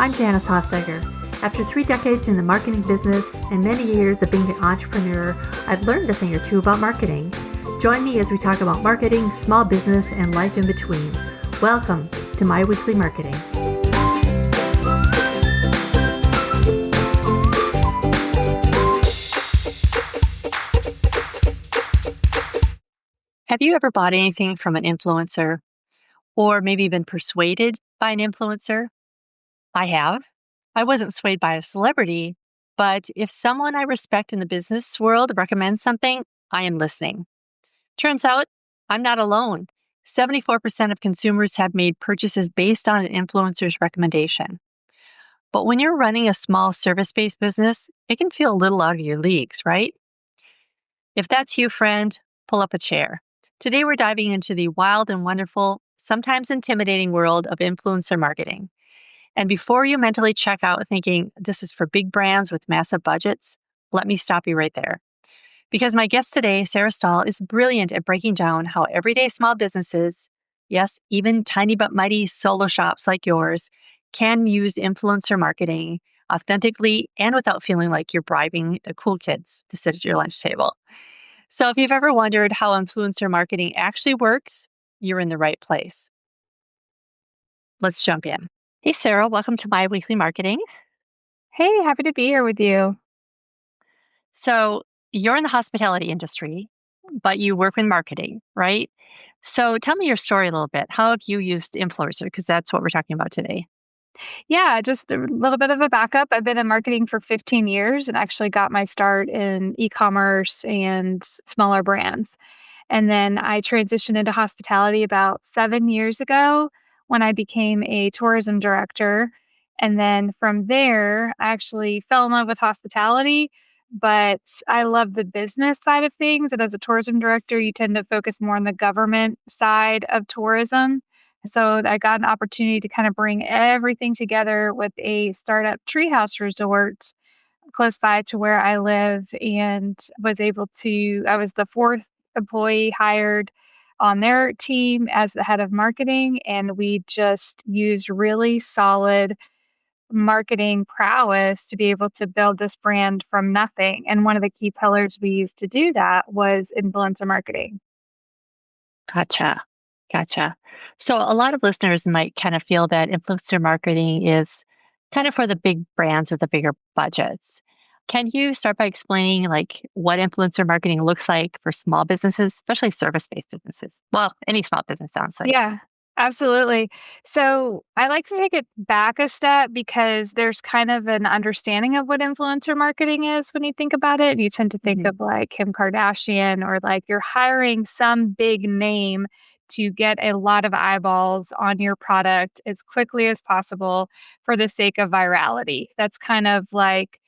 I'm Janice Hossteiger. After 3 decades in the marketing business and many years of being an entrepreneur, I've learned a thing or two about marketing. Join me as we talk about marketing, small business, and life in between. Welcome to My Weekly Marketing. Have you ever bought anything from an influencer or maybe been persuaded by an influencer? I have. I wasn't swayed by a celebrity, but if someone I respect in the business world recommends something, I am listening. Turns out I'm not alone. 74% of consumers have made purchases based on an influencer's recommendation. But when you're running a small service-based business, it can feel a little out of your leagues, right? If that's you, friend, pull up a chair. Today, we're diving into the wild and wonderful, sometimes intimidating world of influencer marketing. And before you mentally check out thinking this is for big brands with massive budgets, let me stop you right there. Because my guest today, Sarah Stahl, is brilliant at breaking down how everyday small businesses, yes, even tiny but mighty solo shops like yours, can use influencer marketing authentically and without feeling like you're bribing the cool kids to sit at your lunch table. So if you've ever wondered how influencer marketing actually works, you're in the right place. Let's jump in. Hey, Sarah, welcome to My Weekly Marketing. Hey, happy to be here with you. So you're in the hospitality industry, but you work in marketing, right? So tell me your story a little bit. How have you used influencer? Because that's what we're talking about today. Yeah, just a little bit of a backup. I've been in marketing for 15 years and actually got my start in e-commerce and smaller brands. And then I transitioned into hospitality about 7 years ago when I became a tourism director. And then from there, I actually fell in love with hospitality, but I love the business side of things. And as a tourism director, you tend to focus more on the government side of tourism. So I got an opportunity to kind of bring everything together with a startup treehouse resort close by to where I live and I was the fourth employee hired on their team as the head of marketing. And we just used really solid marketing prowess to be able to build this brand from nothing. And one of the key pillars we used to do that was influencer marketing. Gotcha. Gotcha. So a lot of listeners might kind of feel that influencer marketing is kind of for the big brands with the bigger budgets. Can you start by explaining like what influencer marketing looks like for small businesses, especially service-based businesses? Well, any small business sounds like. Yeah, absolutely. So I like to take it back a step because there's kind of an understanding of what influencer marketing is when you think about it. You tend to think of like Kim Kardashian or like you're hiring some big name to get a lot of eyeballs on your product as quickly as possible for the sake of virality. That's kind of like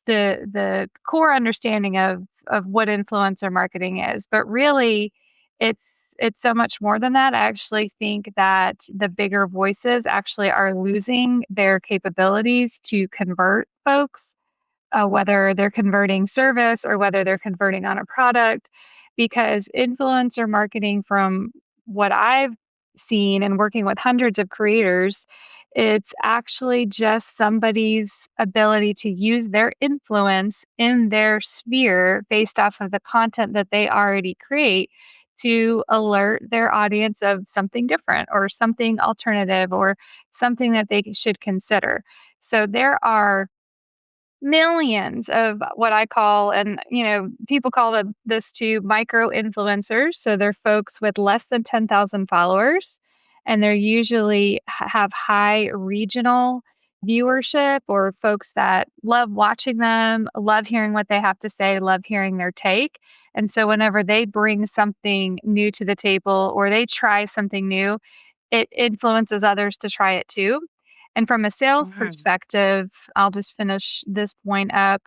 the core understanding of what influencer marketing is. But really, it's it's so much more than that. I actually think that the bigger voices actually are losing their capabilities to convert folks, whether they're converting service or whether they're converting on a product, because influencer marketing, from what I've seen and working with hundreds of creators, it's actually just somebody's ability to use their influence in their sphere based off of the content that they already create to alert their audience of something different or something alternative or something that they should consider. So there are millions of what I call, and people call this too, micro influencers. So they're folks with less than 10,000 followers, and they're usually have high regional viewership, or folks that love watching them, love hearing what they have to say, love hearing their take. And so whenever they bring something new to the table or they try something new, it influences others to try it too. And from a sales perspective, I'll just finish this point up.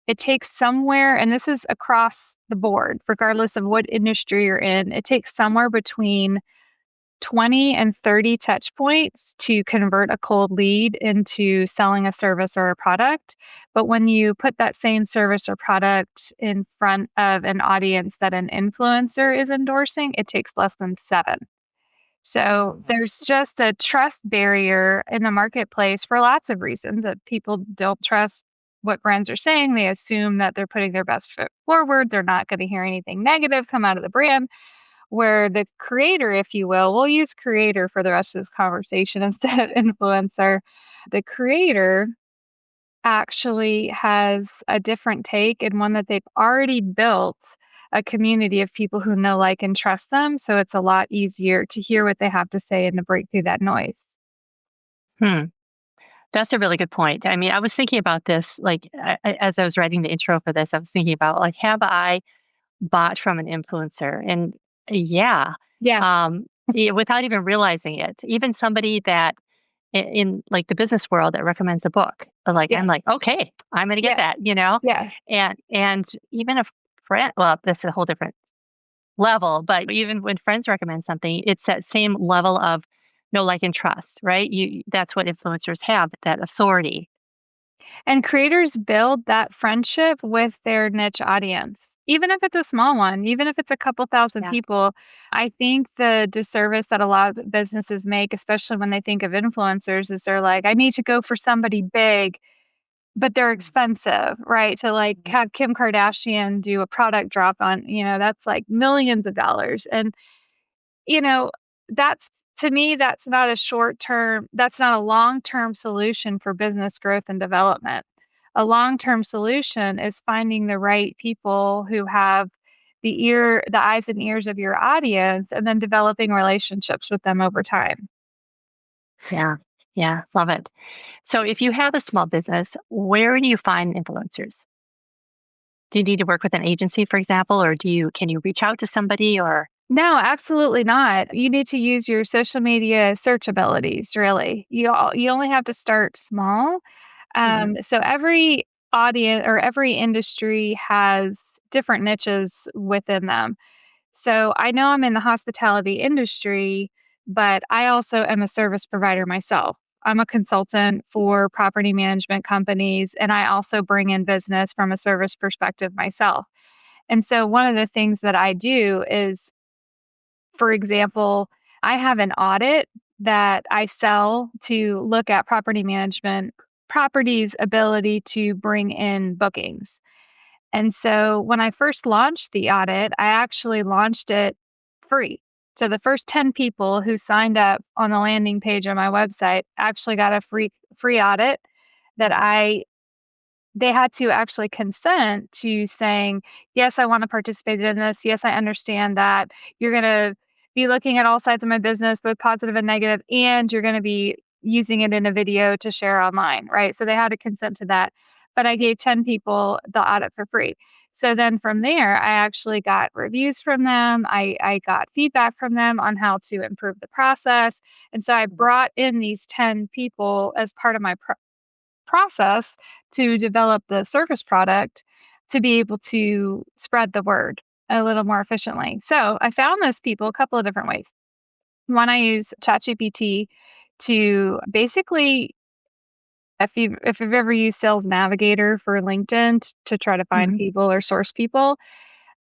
It takes somewhere, and this is across the board, regardless of what industry you're in, it takes somewhere between 20 and 30 touch points to convert a cold lead into selling a service or a product. But when you put that same service or product in front of an audience that an influencer is endorsing, it takes less than 7. So there's just a trust barrier in the marketplace for lots of reasons that people don't trust what brands are saying. They assume that they're putting their best foot forward. They're not going to hear anything negative come out of the brand. Where the creator, if you will, we'll use creator for the rest of this conversation instead of influencer. The creator actually has a different take and one that they've already built a community of people who know, like, and trust them. So it's a lot easier to hear what they have to say and to break through that noise. Hmm. That's a really good point. I mean, I was thinking about this, like, as I was writing the intro for this, I was thinking about, like, have I bought from an influencer? And yeah, Yeah. without even realizing it, even somebody that in like the business world that recommends a book, like I'm Yes. like, okay, I'm going to get Yeah. that. Yeah. And even a friend, well, that's a whole different level, but even when friends recommend something, it's that same level of know, like, and trust, right? That's what influencers have, that authority. And creators build that friendship with their niche audience. Even if it's a small one, even if it's a couple thousand Yeah. people, I think the disservice that a lot of businesses make, especially when they think of influencers, is they're like, I need to go for somebody big, but they're expensive, right? To like Mhm. have Kim Kardashian do a product drop on, that's like millions of dollars. And you know, that's to me, that's not a long-term solution for business growth and development. A long-term solution is finding the right people who have the eyes and ears of your audience and then developing relationships with them over time. Yeah. Yeah. Love it. So if you have a small business, where do you find influencers? Do you need to work with an agency, for example, or can you reach out to somebody or No, absolutely not. You need to use your social media search abilities, really. You only have to start small. Mhm. So every audience or every industry has different niches within them. So I know I'm in the hospitality industry, but I also am a service provider myself. I'm a consultant for property management companies, and I also bring in business from a service perspective myself. And so one of the things that I do is, for example, I have an audit that I sell to look at property management properties' ability to bring in bookings. And so when I first launched the audit, I actually launched it free. So the first 10 people who signed up on the landing page on my website actually got a free audit that I they had to actually consent to saying, yes, I want to participate in this. Yes, I understand that you're going to be looking at all sides of my business, both positive and negative, and you're going to be using it in a video to share online, right? So they had to consent to that. But I gave 10 people the audit for free. So then from there, I actually got reviews from them. I got feedback from them on how to improve the process. And so I brought in these 10 people as part of my process to develop the service product to be able to spread the word a little more efficiently. So I found those people a couple of different ways. One, I use ChatGPT to basically, if you've ever used Sales Navigator for LinkedIn to try to find Mhm. people or source people,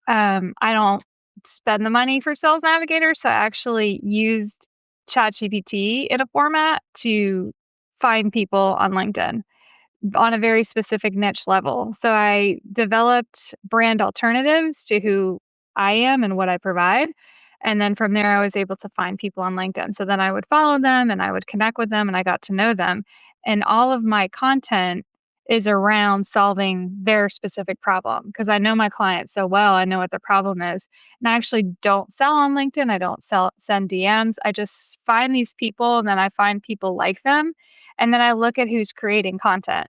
I don't spend the money for Sales Navigator, so I actually used ChatGPT in a format to find people on LinkedIn on a very specific niche level. So I developed brand alternatives to who I am and what I provide. And then from there, I was able to find people on LinkedIn. So then I would follow them and I would connect with them and I got to know them. And all of my content is around solving their specific problem because I know my clients so well. I know what their problem is. And I actually don't sell on LinkedIn. I don't send DMs. I just find these people and then I find people like them. And then I look at who's creating content.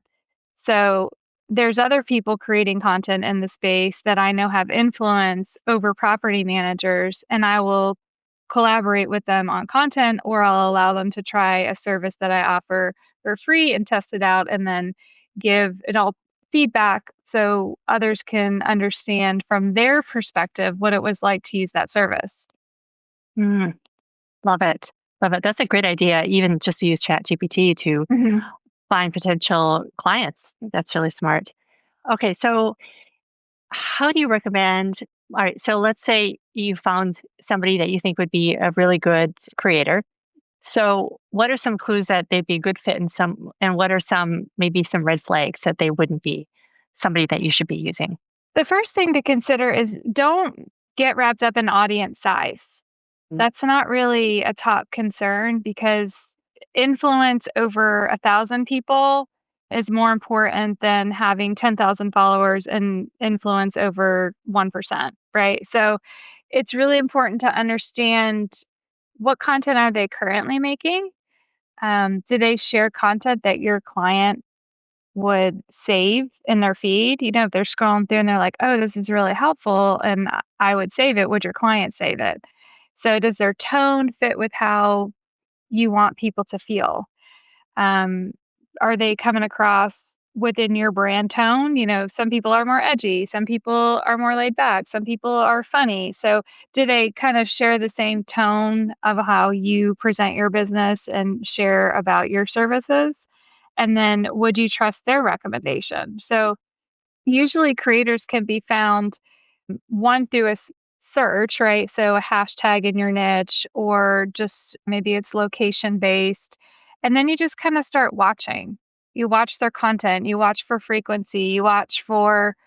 So there's other people creating content in the space that I know have influence over property managers, and I will collaborate with them on content or I'll allow them to try a service that I offer for free and test it out and then give it all feedback so others can understand from their perspective what it was like to use that service. Mm, love it. Love it. That's a great idea, even just to use ChatGPT to Mhm. find potential clients. That's really smart. Okay, so how do you recommend? All right, so let's say you found somebody that you think would be a really good creator. So what are some clues that they'd be a good fit and what are maybe some red flags that they wouldn't be somebody that you should be using? The first thing to consider is don't get wrapped up in audience size. Mm. That's not really a top concern because influence over 1,000 people is more important than having 10,000 followers and influence over 1%, right? So it's really important to understand what content are they currently making? Do they share content that your client would save in their feed? If they're scrolling through and they're like, oh, this is really helpful and I would save it, would your client save it? So does their tone fit with how you want people to feel? Um, are they coming across within your brand tone? Some people are more edgy, some people are more laid back, some people are funny. So do they kind of share the same tone of how you present your business and share about your services? And then would you trust their recommendation? So usually creators can be found one through a search, right? So a hashtag in your niche, or just maybe it's location based. And then you just kind of start watching. You watch their content, you watch for frequency, you watch for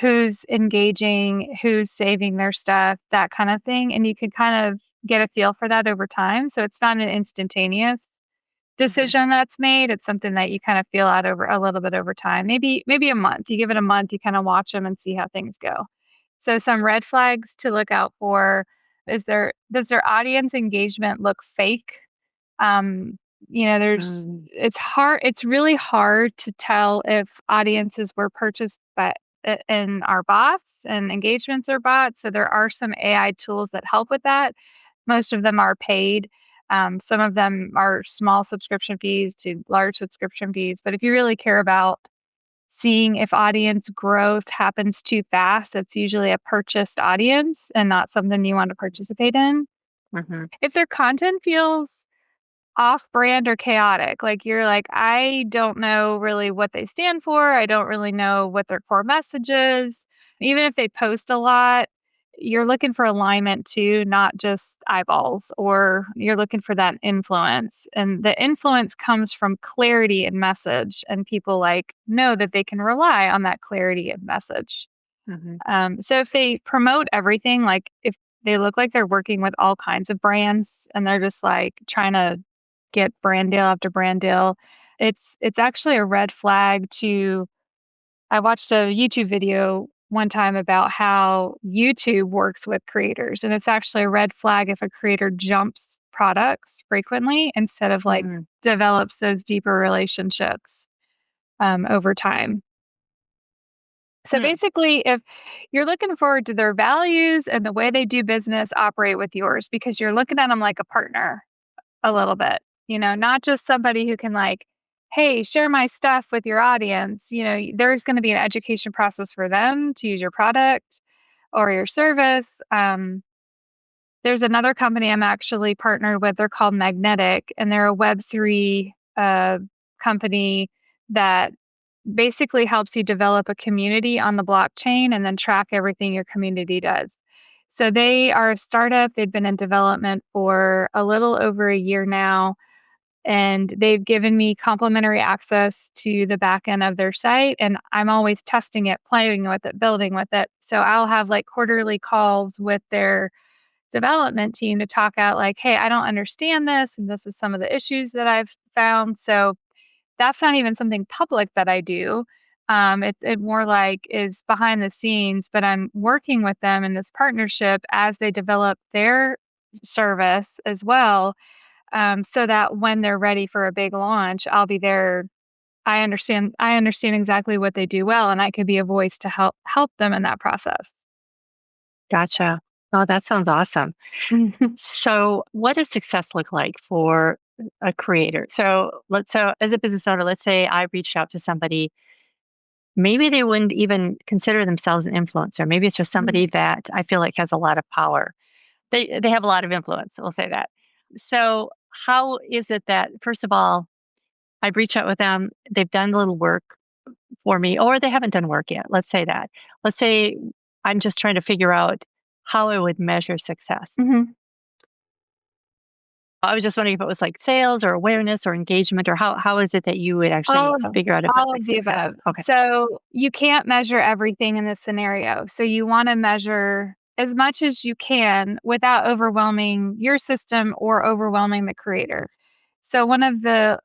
who's engaging, who's saving their stuff, that kind of thing. And you can kind of get a feel for that over time. So it's not an instantaneous decision that's made. It's something that you kind of feel out over a little bit over time. Maybe a month. You give it a month, you kind of watch them and see how things go. So some red flags to look out for does their audience engagement look fake? Um, it's really hard to tell if audiences were purchased by and are bots and engagements are bots. So there are some AI tools that help with that. Most of them are paid. Some of them are small subscription fees to large subscription fees. But if you really care about seeing if audience growth happens too fast, it's usually a purchased audience and not something you want to participate in. Mm-hmm. If their content feels off brand or chaotic, like you're like, I don't know really what they stand for. I don't really know what their core message is. Even if they post a lot, you're looking for alignment too, not just eyeballs, or you're looking for that influence. And the influence comes from clarity and message, and people know that they can rely on that clarity of message. Mm-hmm. So if they promote everything, like if they look like they're working with all kinds of brands and they're just trying to get brand deal after brand deal, it's actually a red flag to. I watched a YouTube video one time about how YouTube works with creators, and it's actually a red flag if a creator jumps products frequently instead of develops those deeper relationships over time. So basically, if you're looking forward to their values and the way they do business operate with yours, because you're looking at them like a partner a little bit, not just somebody who can hey, share my stuff with your audience. There's going to be an education process for them to use your product or your service. There's another company I'm actually partnered with. They're called Magnetic, and they're a Web3 company that basically helps you develop a community on the blockchain and then track everything your community does. So they are a startup. They've been in development for a little over a year now, and they've given me complimentary access to the back end of their site. And I'm always testing it, playing with it, building with it. So I'll have quarterly calls with their development team to talk out hey, I don't understand this, and this is some of the issues that I've found. So that's not even something public that I do. It more is behind the scenes, but I'm working with them in this partnership as they develop their service as well, so that when they're ready for a big launch, I'll be there. I understand exactly what they do well, and I could be a voice to help them in that process. Gotcha. Oh, that sounds awesome. So what does success look like for a creator? So as a business owner, let's say I reached out to somebody, maybe they wouldn't even consider themselves an influencer. Maybe it's just somebody that I feel like has a lot of power. They have a lot of influence, we'll say that. So how is it that, first of all, I've reached out with them, they've done a little work for me, or they haven't done work yet. Let's say that. Let's say I'm just trying to figure out, how I would measure success. Mhm. I was just wondering if it was like sales or awareness or engagement, or how is it that you would actually figure out if it's All like of the success? above. Okay. So you can't measure everything in this scenario. So you want to measure as much as you can without overwhelming your system or overwhelming the creator. So one of the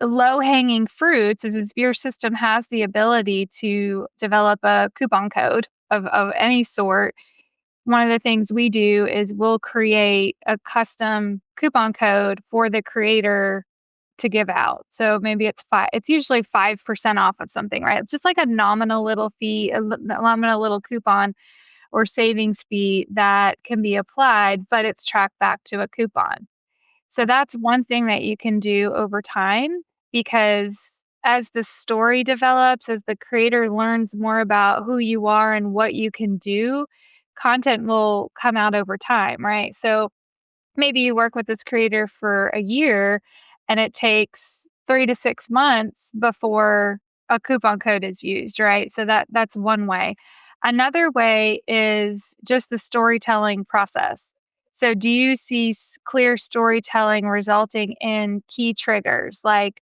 low hanging fruits is if your system has the ability to develop a coupon code of any sort. One of the things we do is we'll create a custom coupon code for the creator to give out. So maybe it's usually 5% off of something, right? It's just like a nominal little fee, nominal little coupon or savings fee that can be applied, but it's tracked back to a coupon. So that's one thing that you can do over time, because as the story develops, as the creator learns more about who you are and what you can do, content will come out over time, right? So maybe you work with this creator for a year and it takes 3 to 6 months before a coupon code is used, right? So that's one way. Another way is just the storytelling process. So do you see clear storytelling resulting in key triggers? Like,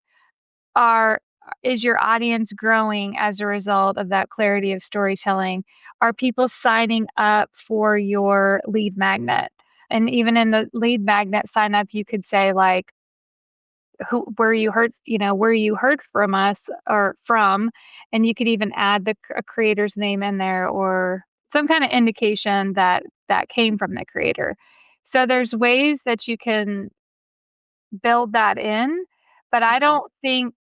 are is your audience growing as a result of that clarity of storytelling? Are people signing up for your lead magnet? And even in the lead magnet sign up, you could say like where you heard from us or from, and you could even add the creator's name in there or some kind of indication that that came from the creator. So there's ways that you can build that in, but I think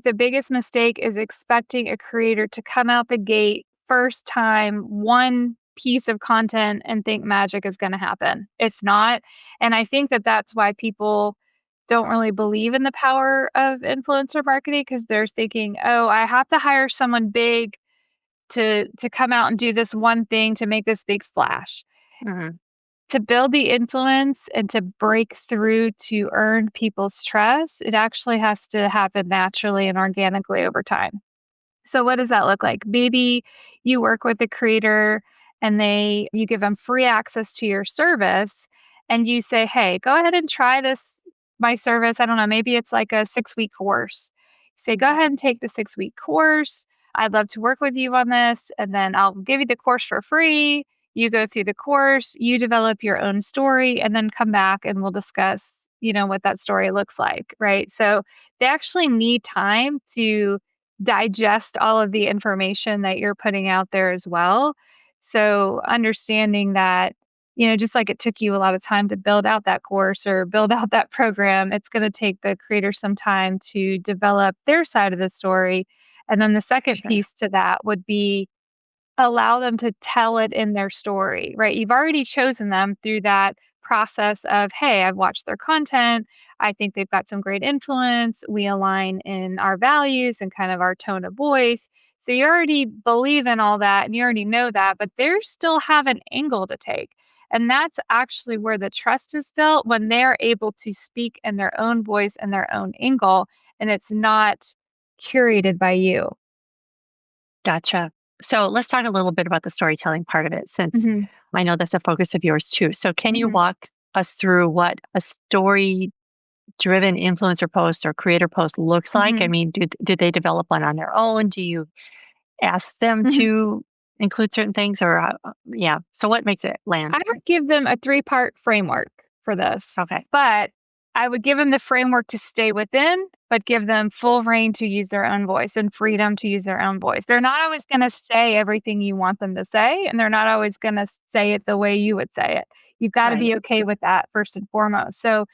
the biggest mistake is expecting a creator to come out the gate first time, one piece of content, and think magic is going to happen. It's not. And I think that that's why people don't really believe in the power of influencer marketing, because they're thinking, "Oh, I have to hire someone big to come out and do this one thing to make this big splash." Mhm. To build the influence and to break through to earn people's trust, it actually has to happen naturally and organically over time. So what does that look like? Maybe you work with a creator and you give them free access to your service and you say, "Hey, go ahead and try my service." I don't know, maybe it's like a 6-week course. You say, "Go ahead and take the 6-week course. I'd love to work with you on this, and then I'll give you the course for free. You go through the course, you develop your own story, and then come back and we'll discuss, what that story looks like." Right? So they actually need time to digest all of the information that you're putting out there as well. So understanding that, just like it took you a lot of time to build out that course or build out that program, it's going to take the creator some time to develop their side of the story. And then the second Sure. piece to that would be allow them to tell it in their story, right? You've already chosen them through that process of, "Hey, I've watched their content. I think they've got some great influence. We align in our values and kind of our tone of voice." So you already believe in all that and you already know that, but they still have an angle to take. And that's actually where the trust is built, when they're able to speak in their own voice and their own angle, and it's not curated by you. Gotcha. So let's talk a little bit about the storytelling part of it, since Hmm. I know that's a focus of yours too. So can you Hmm. walk us through what a story driven influencer post or creator post looks like? I Hmm. mean, do they develop one on their own? Do you ask them Hmm. to include certain things, or yeah? So what makes it land? I would give them a 3-part framework for this, Okay. but I would give them the framework to stay within, but give them full reign to use their own voice and freedom to use their own voice. They're not always going to say everything you want them to say, and they're not always going to say it the way you would say it. You've got to Right. be okay with that first and foremost. So,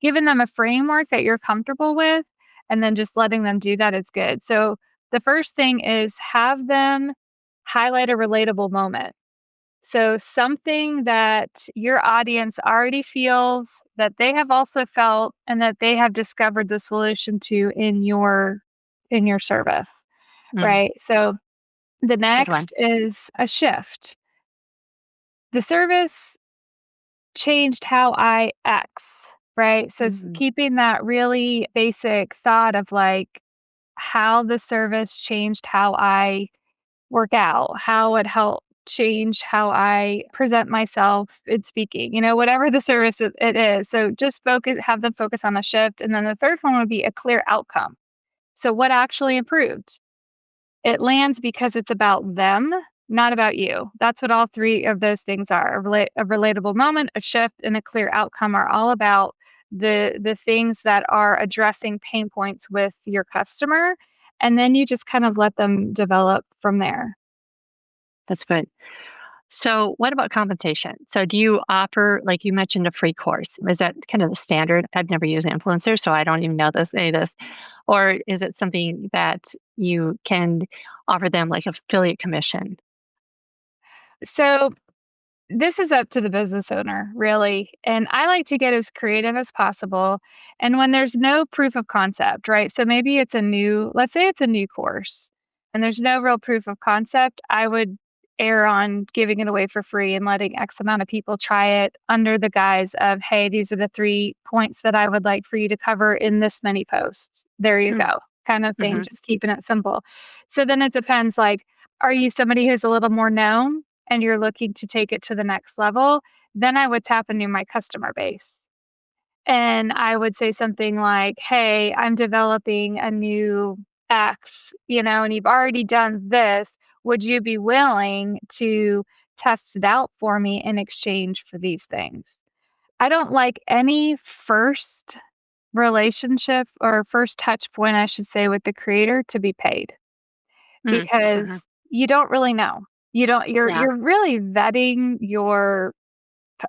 giving them a framework that you're comfortable with, and then just letting them do that is good. So, the first thing is have them highlight a relatable moment. So something that your audience already feels, that they have also felt, and that they have discovered the solution to in your service, Mm, right? So the good one. next is a shift. The service changed how I X, right? So Mm, keeping that really basic thought of like how the service changed how I work out, how it helped change how I present myself in speaking, whatever the service it is. So just have them focus on the shift. And then the third one would be a clear outcome. So what actually improved? It lands because it's about them, not about you. That's what all three of those things are. A relatable moment, a shift, and a clear outcome are all about the things that are addressing pain points with your customer. And then you just kind of let them develop from there. That's good. So, what about compensation? So, do you offer, like you mentioned, a free course? Is that kind of the standard? I've never used an influencer, so I don't even know any of this. Or is it something that you can offer them, like affiliate commission? So this is up to the business owner, really. And I like to get as creative as possible. And when there's no proof of concept, right? So maybe let's say it's a new course and there's no real proof of concept, I would err on giving it away for free and letting X amount of people try it under the guise of, hey, these are the 3 points that I would like for you to cover in this many posts. There you go, kind of thing, Mm-hmm. just keeping it simple. So then it depends, like, are you somebody who's a little more known and you're looking to take it to the next level? Then I would tap into my customer base. And I would say something like, hey, I'm developing a new X, and you've already done this. Would you be willing to test it out for me in exchange for these things? I don't like any first relationship or first touch point, I should say, with the creator to be paid, because Mm-hmm. you don't really know. You don't Yeah, you're really vetting your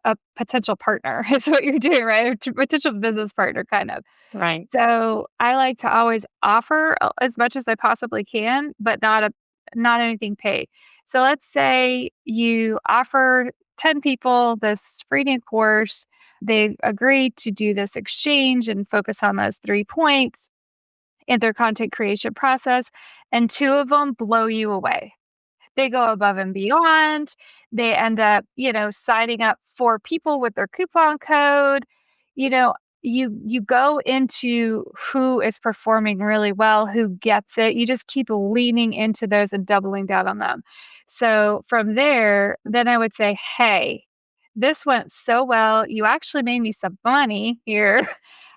a potential partner is what you're doing, right? A potential business partner kind of. right. So I like to always offer as much as I possibly can, but not anything paid. So let's say you offer 10 people this free new course. They've agreed to do this exchange and focus on those 3 points in their content creation process, and two of them blow you away. They go above and beyond. They end up, signing up 4 people with their coupon code. You know, you go into who is performing really well, who gets it. You just keep leaning into those and doubling down on them. So from there, then I would say, hey, this went so well. You actually made me some money here.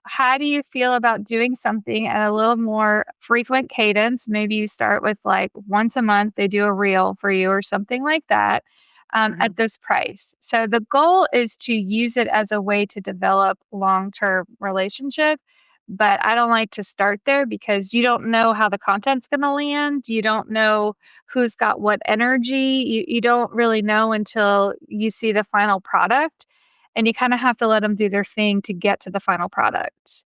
How do you feel about doing something at a little more frequent cadence? Maybe you start with like once a month, they do a reel for you or something like that, Hmm. at this price. So the goal is to use it as a way to develop long-term relationship. But I don't like to start there because you don't know how the content's going to land. You don't know who's got what energy. You don't really know until you see the final product. And you kind of have to let them do their thing to get to the final product.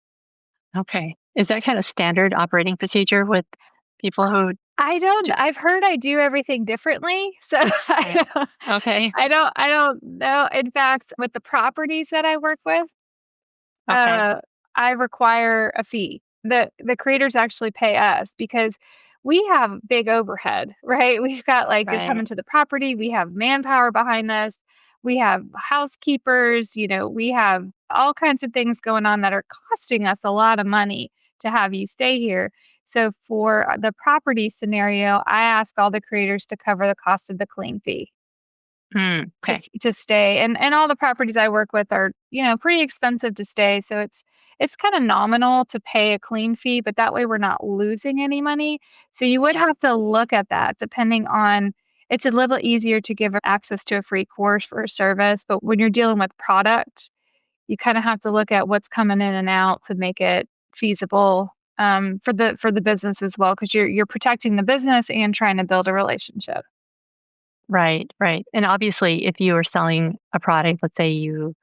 Okay. Is that kind of standard operating procedure with people who I don't, do? I've heard I do everything differently. So Right. Okay. I don't know. In fact, with the properties that I work with, Okay. uh, I require a fee. The creators actually pay us because we have big overhead, right? We've got, like, you're Right. coming to the property, we have manpower behind us, we have housekeepers, we have all kinds of things going on that are costing us a lot of money to have you stay here. So for the property scenario, I ask all the creators to cover the cost of the clean fee to Okay. to stay. And all the properties I work with are, pretty expensive to stay, so it's kind of nominal to pay a clean fee, but that way we're not losing any money. So you would Yeah. have to look at that depending on. It's a little easier to give access to a free course for a service, but when you're dealing with product, you kind of have to look at what's coming in and out to make it feasible, for the business as well, because you're protecting the business and trying to build a relationship. Right. Right. And obviously, if you are selling a product, let's say you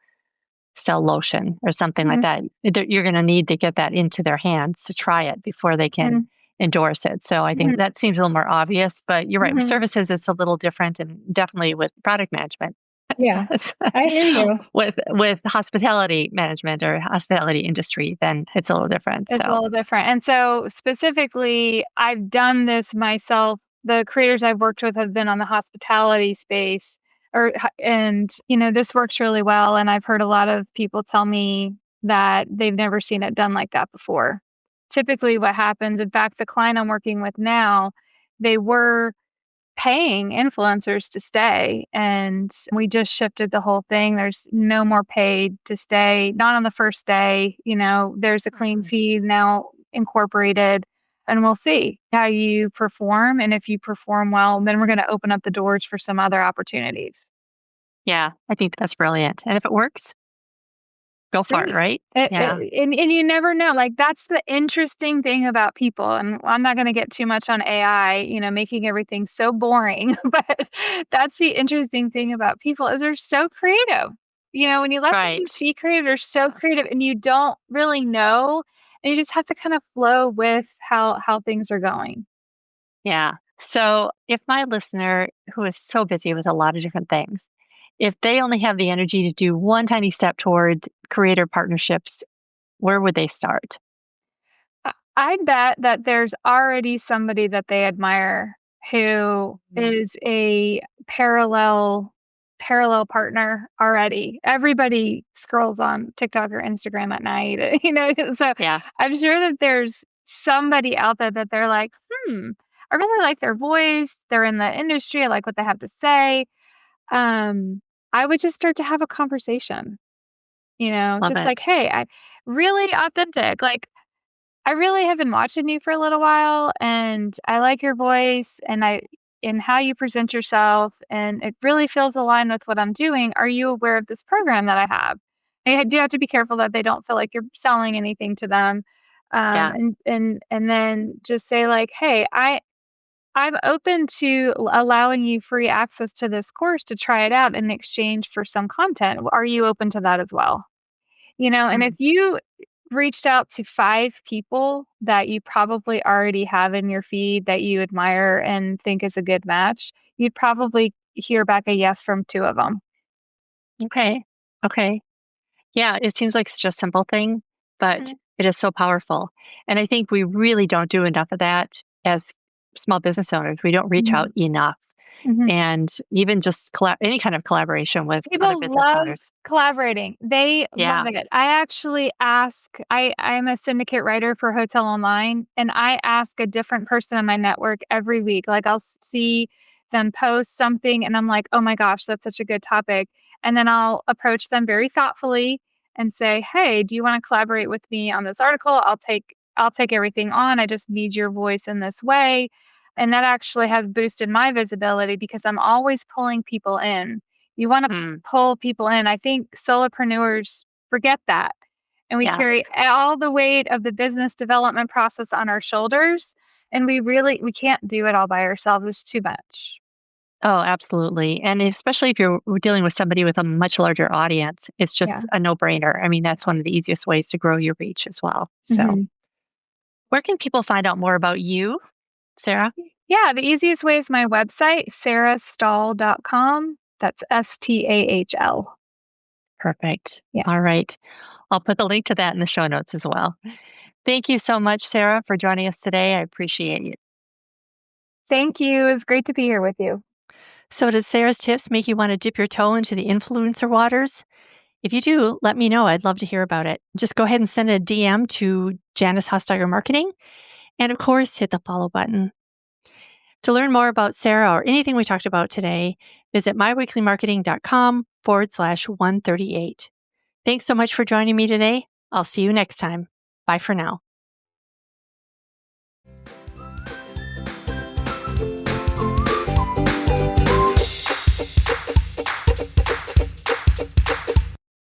sell lotion or something like Mhm, that, you're going to need to get that into their hands to try it before they can mhm, endorse it. So I think mhm, that seems a little more obvious, but you're right. With mhm. services, it's a little different, and definitely with product management. Yeah, I hear you. With hospitality management or hospitality industry, then it's a little different. It's a So little different. And so specifically, I've done this myself. The creators I've worked with have been on the hospitality space, and this works really well. And I've heard a lot of people tell me that they've never seen it done like that before. Typically what happens, in fact, the client I'm working with now, they were paying influencers to stay, and we just shifted the whole thing. There's no more paid to stay, not on the first day. There's a clean fee now incorporated, and we'll see how you perform. And if you perform well, then we're going to open up the doors for some other opportunities. Yeah, I think that's brilliant. And if it works, go for it, Great. right? Yeah. And you never know. Like, that's the interesting thing about people. And I'm not going to get too much on AI, making everything so boring. But that's the interesting thing about people is they're so creative. When you let them Right. just be creative, they're so creative, and you don't really know. And you just have to kind of flow with how things are going. Yeah. So if my listener who is so busy with a lot of different things, if they only have the energy to do one tiny step toward creator partnerships, where would they start? I bet that there's already somebody that they admire who is a parallel partner already. Everybody scrolls on TikTok or Instagram at night, So Yeah. I'm sure that there's somebody out there that they're like, I really like their voice. They're in the industry. I like what they have to say. I would just start to have a conversation, Love just like, it. hey, I really authentic. Like, I really have been watching you for a little while, and I like your voice and how you present yourself, and it really feels aligned with what I'm doing. Are you aware of this program that I have? I do have to be careful that they don't feel like you're selling anything to them. Yeah. And then just say, like, hey, I'm open to allowing you free access to this course to try it out in exchange for some content. Are you open to that as well? And if Mm. you reached out to 5 people that you probably already have in your feed that you admire and think is a good match, you'd probably hear back a yes from 2 of them. Okay. Okay. Yeah, it seems like such a simple thing, but Mhm. it is so powerful. And I think we really don't do enough of that as small business owners. We don't reach out Mhm. enough. Mhm. And even just any kind of collaboration with other People business love owners. collaborating. They love Yeah. it. I actually I'm a syndicate writer for Hotel Online, and I ask a different person in my network every week. Like, I'll see them post something and I'm like, "Oh my gosh, that's such a good topic." And then I'll approach them very thoughtfully and say, "Hey, do you want to collaborate with me on this article? I'll take everything on. I just need your voice in this way." And that actually has boosted my visibility because I'm always pulling people in. You want to Mm, pull people in. I think solopreneurs forget that. And we yes. carry all the weight of the business development process on our shoulders. And we can't do it all by ourselves. It's too much. Oh, absolutely. And especially if you're dealing with somebody with a much larger audience, it's Yeah. just a no-brainer. I mean, that's one of the easiest ways to grow your reach as well. So, hmm where can people find out more about you, Sarah? Yeah. The easiest way is my website, sarahstahl.com. That's STAHL. Perfect. Yeah. All right. I'll put the link to that in the show notes as well. Thank you so much, Sarah, for joining us today. I appreciate it. Thank you. It's great to be here with you. So, does Sarah's tips make you want to dip your toe into the influencer waters? If you do, let me know. I'd love to hear about it. Just go ahead and send a DM to Janice Hosteiger Marketing. And of course, hit the follow button. To learn more about Sarah or anything we talked about today, visit myweeklymarketing.com/138. Thanks so much for joining me today. I'll see you next time. Bye for now.